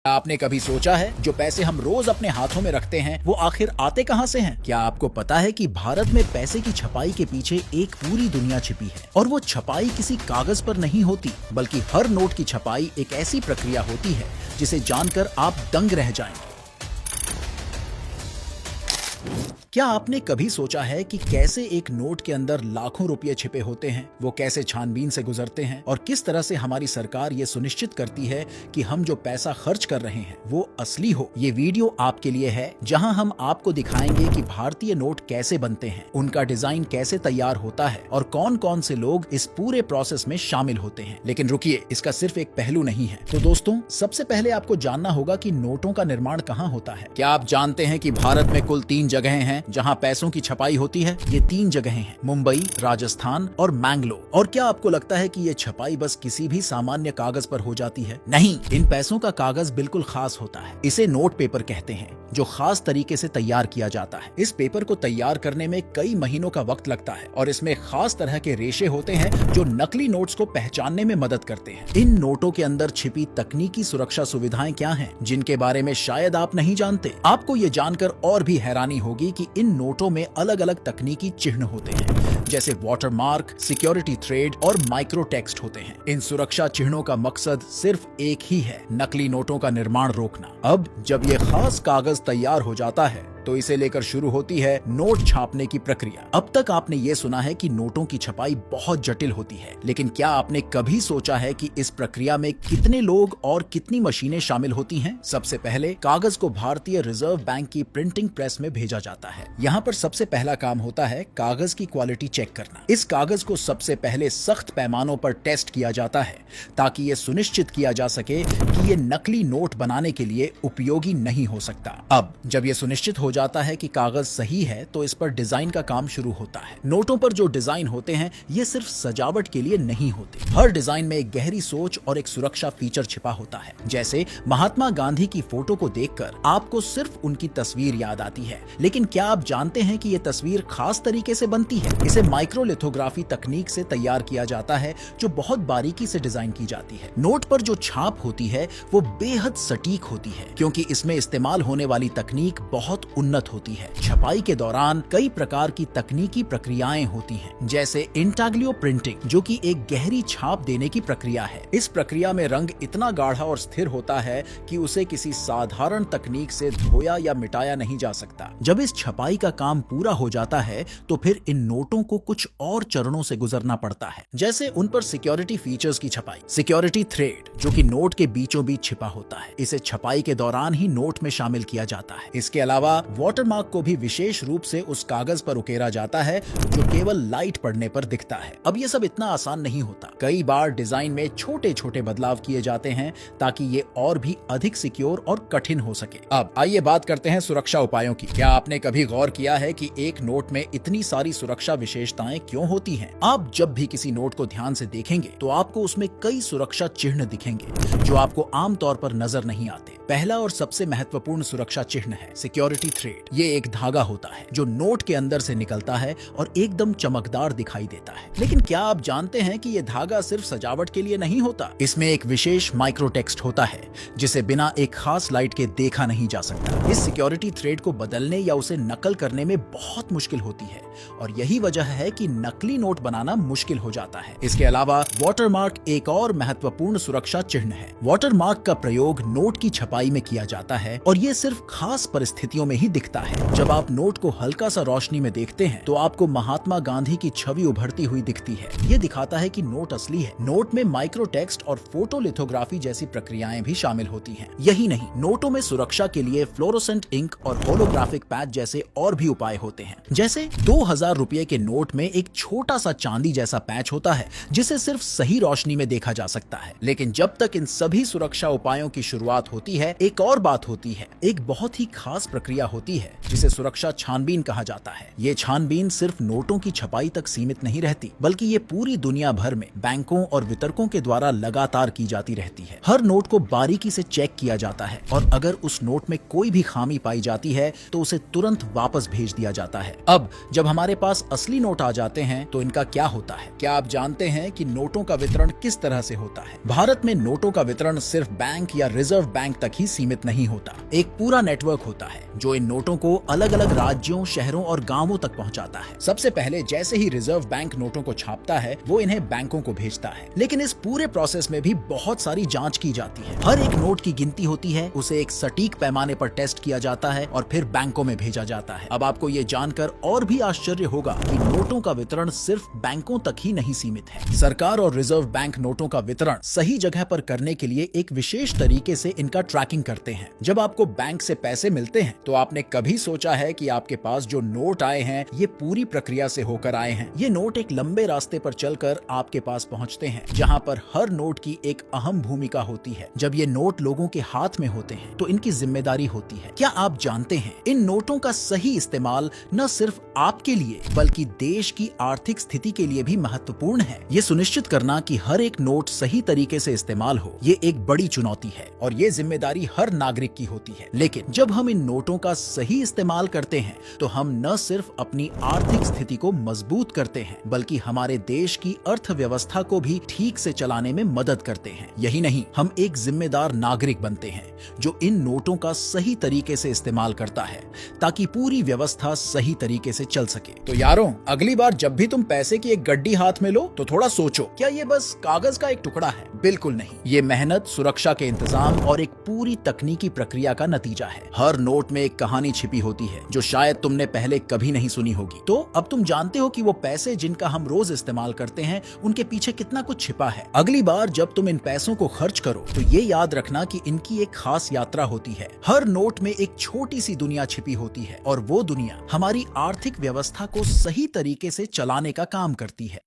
आपने कभी सोचा है जो पैसे हम रोज अपने हाथों में रखते हैं वो आखिर आते कहां से हैं? क्या आपको पता है कि भारत में पैसे की छपाई के पीछे एक पूरी दुनिया छिपी है और वो छपाई किसी कागज पर नहीं होती बल्कि हर नोट की छपाई एक ऐसी प्रक्रिया होती है जिसे जानकर आप दंग रह जाएंगे। क्या आपने कभी सोचा है कि कैसे एक नोट के अंदर लाखों रुपए छिपे होते हैं, वो कैसे छानबीन से गुजरते हैं और किस तरह से हमारी सरकार ये सुनिश्चित करती है कि हम जो पैसा खर्च कर रहे हैं वो असली हो? ये वीडियो आपके लिए है जहां हम आपको दिखाएंगे कि भारतीय नोट कैसे बनते हैं, उनका डिजाइन कैसे तैयार होता है और कौन कौन से लोग इस पूरे प्रोसेस में शामिल होते हैं। लेकिन रुकिए, इसका सिर्फ एक पहलू नहीं है। तो दोस्तों, सबसे पहले आपको जानना होगा कि नोटों का निर्माण कहाँ होता है। क्या आप जानते हैं कि भारत में कुल 3 जगहें हैं जहां पैसों की छपाई होती है? ये 3 जगहें हैं, मुंबई, राजस्थान और मैंगलोर। और क्या आपको लगता है कि ये छपाई बस किसी भी सामान्य कागज पर हो जाती है? नहीं, इन पैसों का कागज बिल्कुल खास होता है। इसे नोट पेपर कहते हैं, जो खास तरीके से तैयार किया जाता है। इस पेपर को तैयार करने में कई महीनों का वक्त लगता है और इसमें खास तरह के रेशे होते हैं जो नकली नोट्स को पहचानने में मदद करते हैं। इन नोटों के अंदर छिपी तकनीकी सुरक्षा सुविधाएं क्या हैं, जिनके बारे में शायद आप नहीं जानते? आपको ये जानकर और भी हैरानी होगी कि इन नोटों में अलग अलग तकनीकी चिन्ह होते हैं, जैसे वाटरमार्क, सिक्योरिटी थ्रेड और माइक्रो टेक्स्ट होते हैं। इन सुरक्षा चिन्हों का मकसद सिर्फ एक ही है, नकली नोटों का निर्माण रोकना। अब जब ये खास कागज तैयार हो जाता है तो इसे लेकर शुरू होती है नोट छापने की प्रक्रिया। अब तक आपने ये सुना है कि नोटों की छपाई बहुत जटिल होती है, लेकिन क्या आपने कभी सोचा है कि इस प्रक्रिया में कितने लोग और कितनी मशीनें शामिल होती हैं? सबसे पहले कागज को भारतीय रिजर्व बैंक की प्रिंटिंग प्रेस में भेजा जाता है। यहाँ पर सबसे पहला काम होता है कागज की क्वालिटी चेक करना। इस कागज को सबसे पहले सख्त पैमानों पर टेस्ट किया जाता है ताकि ये सुनिश्चित किया जा सके कि ये नकली नोट बनाने के लिए उपयोगी नहीं हो सकता। अब जब ये सुनिश्चित हो जाता है कि कागज सही है तो इस पर डिजाइन का काम शुरू होता है। नोटों पर जो डिजाइन होते हैं ये सिर्फ सजावट के लिए नहीं होते। हर डिजाइन में एक गहरी सोच और एक सुरक्षा फीचर छिपा होता है। जैसे महात्मा गांधी की फोटो को देखकर आपको सिर्फ उनकी तस्वीर याद आती है, लेकिन क्या आप जानते हैं कि ये तस्वीर खास तरीके से बनती है? इसे माइक्रोलिथोग्राफी तकनीक से तैयार किया जाता है जो बहुत बारीकी से डिजाइन की जाती है। नोट पर जो छाप होती है वो बेहद सटीक होती है क्योंकि इसमें इस्तेमाल होने वाली तकनीक बहुत उन्नत होती है। छपाई के दौरान कई प्रकार की तकनीकी प्रक्रियाएं होती हैं, जैसे इंटाग्लियो प्रिंटिंग, जो कि एक गहरी छाप देने की प्रक्रिया है। इस प्रक्रिया में रंग इतना गाढ़ा और स्थिर होता है कि उसे किसी साधारण तकनीक से धोया या मिटाया नहीं जा सकता। जब इस छपाई का काम पूरा हो जाता है तो फिर इन नोटों को कुछ और चरणों से गुजरना पड़ता है, जैसे उन पर सिक्योरिटी फीचर्स की छपाई, सिक्योरिटी थ्रेड, जो कि नोट के बीचों बीच छिपा होता है। इसे छपाई के दौरान ही नोट में शामिल किया जाता है। इसके अलावा वाटरमार्क को भी विशेष रूप से उस कागज पर उकेरा जाता है जो केवल लाइट पड़ने पर दिखता है। अब ये सब इतना आसान नहीं होता। कई बार डिजाइन में छोटे छोटे बदलाव किए जाते हैं ताकि ये और भी अधिक सिक्योर और कठिन हो सके। अब आइए बात करते हैं सुरक्षा उपायों की। क्या आपने कभी गौर किया है कि एक नोट में इतनी सारी सुरक्षा विशेषताएं क्यों होती हैं? आप जब भी किसी नोट को ध्यान से देखेंगे तो आपको उसमें कई सुरक्षा चिन्ह दिखेंगे जो आपको आमतौर पर नजर नहीं आते। पहला और सबसे महत्वपूर्ण सुरक्षा चिन्ह है सिक्योरिटी थ्रेड। ये एक धागा होता है जो नोट के अंदर से निकलता है और एकदम चमकदार दिखाई देता है। लेकिन क्या आप जानते हैं कि ये धागा सिर्फ सजावट के लिए नहीं होता? इसमें एक विशेष माइक्रो टेक्स्ट होता है जिसे बिना एक खास लाइट के देखा नहीं जा सकता। इस सिक्योरिटी थ्रेड को बदलने या उसे नकल करने में बहुत मुश्किल होती है और यही वजह है कि नकली नोट बनाना मुश्किल हो जाता है। इसके अलावा वाटरमार्क एक और महत्वपूर्ण सुरक्षा चिन्ह है। वाटरमार्क का प्रयोग नोट की छपाई में किया जाता है और ये सिर्फ खास परिस्थितियों में ही दिखता है। जब आप नोट को हल्का सा रोशनी में देखते हैं तो आपको महात्मा गांधी की छवि उभरती हुई दिखती है। ये दिखाता है कि नोट असली है। नोट में माइक्रो टेक्स्ट और फोटोलिथोग्राफी जैसी प्रक्रियाएं भी शामिल होती हैं। यही नहीं, नोटों में सुरक्षा के लिए फ्लोरोसेंट इंक और होलोग्राफिक पैच जैसे और भी उपाय होते हैं। जैसे 2000 रुपए के नोट में एक छोटा सा चांदी जैसा पैच होता है जिसे सिर्फ सही रोशनी में देखा जा सकता है। लेकिन जब तक इन सभी सुरक्षा उपायों की शुरुआत होती है, एक और बात होती है। एक बहुत ही खास प्रक्रिया होती है जिसे सुरक्षा छानबीन कहा जाता है। ये छानबीन सिर्फ नोटों की छपाई तक सीमित नहीं रहती, बल्कि ये पूरी दुनिया भर में बैंकों और वितरकों के द्वारा लगातार की जाती रहती है। हर नोट को बारीकी से चेक किया जाता है और अगर उस नोट में कोई भी खामी पाई जाती है तो उसे तुरंत वापस भेज दिया जाता है। अब जब हमारे पास असली नोट आ जाते हैं तो इनका क्या होता है? क्या आप जानते हैं कि नोटों का वितरण किस तरह से होता है? भारत में नोटों का वितरण सिर्फ बैंक या रिजर्व बैंक तक ही सीमित नहीं होता। एक पूरा नेटवर्क होता है जो इन नोटों को अलग अलग राज्यों, शहरों और गांवों तक पहुंचाता है। सबसे पहले जैसे ही रिजर्व बैंक नोटों को छापता है, वो इन्हें बैंकों को भेजता है। लेकिन इस पूरे प्रोसेस में भी बहुत सारी जांच की जाती है। हर एक नोट की गिनती होती है, उसे एक सटीक पैमाने पर टेस्ट किया जाता है और फिर बैंकों में भेजा जाता है। अब आपको ये जानकर और भी आश्चर्य होगा कि नोटों का वितरण सिर्फ बैंकों तक ही नहीं सीमित है। सरकार और रिजर्व बैंक नोटों का वितरण सही जगह पर करने के लिए एक विशेष तरीके से इनका ट्रैकिंग करते हैं। जब आपको बैंक से पैसे मिलते हैं तो आपने कभी सोचा है कि आपके पास जो नोट आए हैं ये पूरी प्रक्रिया से होकर आए हैं? ये नोट एक लंबे रास्ते पर चलकर आपके पास पहुंचते हैं, जहां पर हर नोट की एक अहम भूमिका होती है। जब ये नोट लोगों के हाथ में होते हैं तो इनकी जिम्मेदारी होती है। क्या आप जानते हैं इन नोटों का सही इस्तेमाल न सिर्फ आपके लिए बल्कि देश की आर्थिक स्थिति के लिए भी महत्वपूर्ण है। ये सुनिश्चित करना कि हर एक नोट सही तरीके से इस्तेमाल हो, ये एक बड़ी चुनौती है और ये जिम्मेदारी हर नागरिक की होती है। लेकिन जब हम इन नोटों का सही इस्तेमाल करते हैं तो हम न सिर्फ अपनी आर्थिक स्थिति को मजबूत करते हैं बल्कि हमारे देश की अर्थव्यवस्था को भी ठीक से चलाने में मदद करते हैं। यही नहीं, हम एक जिम्मेदार नागरिक बनते हैं जो इन नोटों का सही तरीके से इस्तेमाल करता है ताकि पूरी व्यवस्था सही तरीके से चल सके। तो यारों, अगली बार जब भी तुम पैसे की एक गड्डी हाथ में लो तो थोड़ा सोचो, क्या ये बस कागज का एक टुकड़ा है? बिल्कुल नहीं, ये मेहनत, सुरक्षा के इंतजाम और एक पूरी तकनीकी प्रक्रिया का नतीजा है। हर नोट में एक कहानी छिपी होती है जो शायद तुमने पहले कभी नहीं सुनी होगी। तो अब तुम जानते हो कि वो पैसे जिनका हम रोज इस्तेमाल करते हैं उनके पीछे कितना कुछ छिपा है। अगली बार जब तुम इन पैसों को खर्च करो तो ये याद रखना कि इनकी एक खास यात्रा होती है। हर नोट में एक छोटी सी दुनिया छिपी होती है और वो दुनिया हमारी आर्थिक व्यवस्था को सही तरीके से चलाने का काम करती है।